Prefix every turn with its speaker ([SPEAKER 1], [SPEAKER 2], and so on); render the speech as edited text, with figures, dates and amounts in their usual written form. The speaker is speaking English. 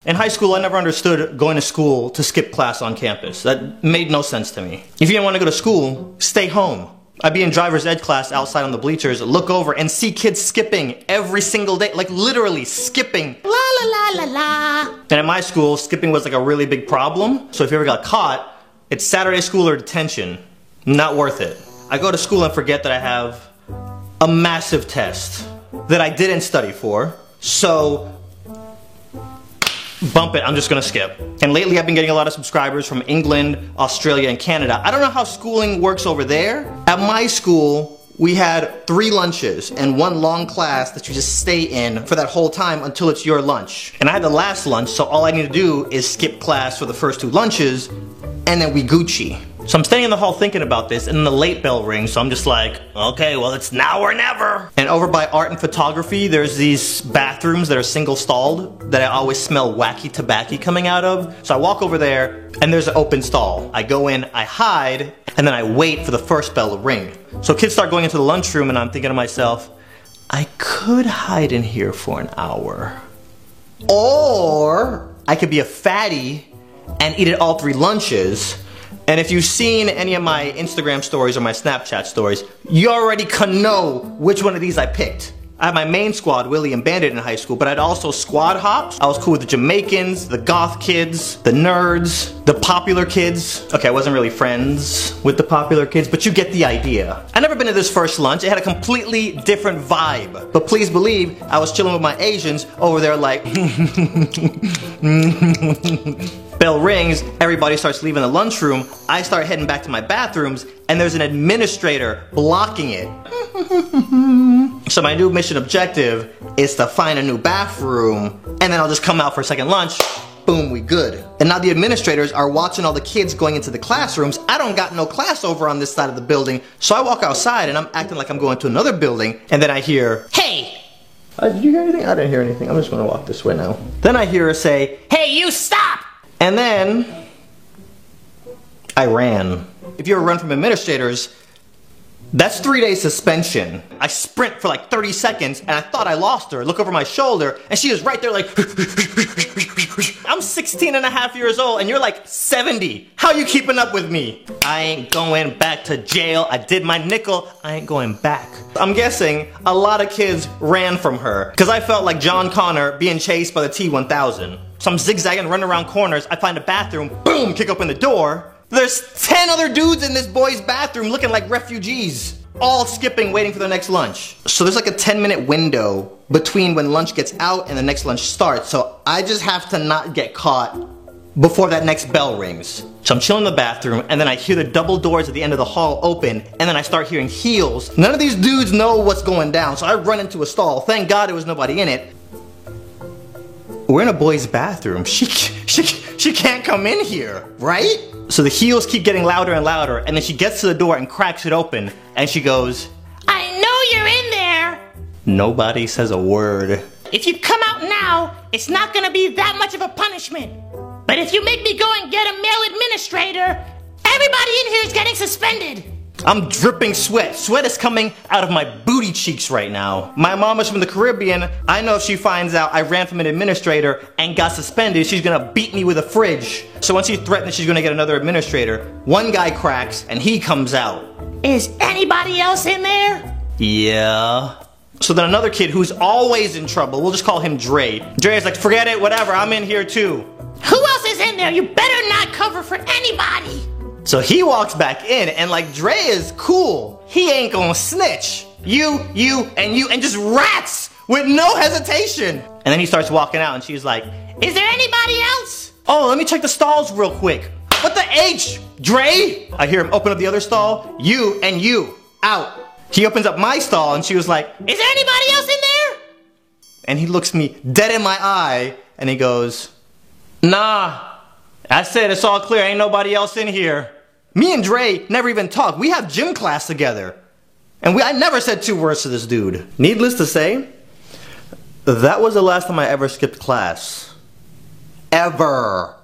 [SPEAKER 1] In high school, I never understood going to school to skip class on campus. That made no sense to me. If you didn't want to go to school, stay home. I'd be in driver's ed class outside on the bleachers, look over and see kids skipping every single day, like literally skipping. La la la la la. And at my school, skipping was like a really big problem. So if you ever got caught, it's Saturday school or detention. Not worth it. I go to school and forget that I have a massive test that I didn't study for. So bump it, I'm just gonna skip. And lately I've been getting a lot of subscribers from England, Australia, and Canada. I don't know how schooling works over there. At my school, we had 3 lunches and 1 long class that you just stay in for that whole time until it's your lunch. And I had the last lunch, so all I need to do is skip class for the first 2 lunches, and then we Gucci. So I'm standing in the hall thinking about this, and then the late bell rings, so I'm just like, okay, well, it's now or never. And over by art and photography, there's these bathrooms that are single-stalled that I always smell wacky tobacco coming out of. So I walk over there, and there's an open stall. I go in, I hide, and then I wait for the first bell to ring. So kids start going into the lunchroom, and I'm thinking to myself, I could hide in here for an hour. Or I could be a fatty and eat at all 3 lunches. And if you've seen any of my Instagram stories or my Snapchat stories, you already can know which one of these I picked. I had my main squad, Willie and Bandit, in high school, but I'd also squad hops. I was cool with the Jamaicans, the goth kids, the nerds, the popular kids. Okay, I wasn't really friends with the popular kids, but you get the idea. I'd never been to this first lunch. It had a completely different vibe. But please believe, I was chilling with my Asians over there like Bell rings, everybody starts leaving the lunchroom, I start heading back to my bathrooms, and there's an administrator blocking it. So my new mission objective is to find a new bathroom, and then I'll just come out for a second lunch, boom, we good. And now the administrators are watching all the kids going into the classrooms. I don't got no class over on this side of the building, so I walk outside and I'm acting like I'm going to another building, and then I hear, hey! Did you hear anything? I didn't hear anything. I'm just gonna walk this way now. Then I hear her say, hey, you stop! And then I ran. If you ever run from administrators, that's 3-day suspension. I sprint for like 30 seconds and I thought I lost her. Look over my shoulder and she was right there like I'm 16 and a half years old and you're like 70. How you keeping up with me? I ain't going back to jail. I did my nickel. I ain't going back. I'm guessing a lot of kids ran from her because I felt like John Connor being chased by the T-1000. So I'm zigzagging, running around corners. I find a bathroom, boom, kick open the door. There's 10 other dudes in this boy's bathroom looking like refugees, all skipping, waiting for their next lunch. So there's like a 10-minute window between when lunch gets out and the next lunch starts. So I just have to not get caught before that next bell rings. So I'm chilling in the bathroom and then I hear the double doors at the end of the hall open and then I start hearing heels. None of these dudes know what's going down, so I run into a stall. Thank God there was nobody in it. We're in a boy's bathroom. She can't come in here, right? So the heels keep getting louder and louder, and then she gets to the door and cracks it open, and she goes, I know you're in there! Nobody says a word. If you come out now, it's not gonna be that much of a punishment. But if you make me go and get a male administrator, everybody in here is getting suspended. I'm dripping sweat. Sweat is coming out of my booty cheeks right now. My mom is from the Caribbean. I know if she finds out I ran from an administrator and got suspended, she's gonna beat me with a fridge. So once she threatens she's gonna get another administrator, one guy cracks and he comes out. Is anybody else in there? Yeah. So then another kid who's always in trouble, we'll just call him Dre. Dre is like, forget it, whatever, I'm in here too. Who else is in there? You better not cover for anybody. So he walks back in and like Dre is cool. He ain't gonna snitch. You, and just rats with no hesitation. And then he starts walking out and she's like, is there anybody else? Oh, let me check the stalls real quick. What the H, Dre? I hear him open up the other stall. You, out. He opens up my stall and she was like, is there anybody else in there? And he looks me dead in my eye and he goes, nah. I said it's all clear, ain't nobody else in here. Me and Dre never even talked. We have gym class together. And I never said 2 words to this dude. Needless to say, that was the last time I ever skipped class. Ever.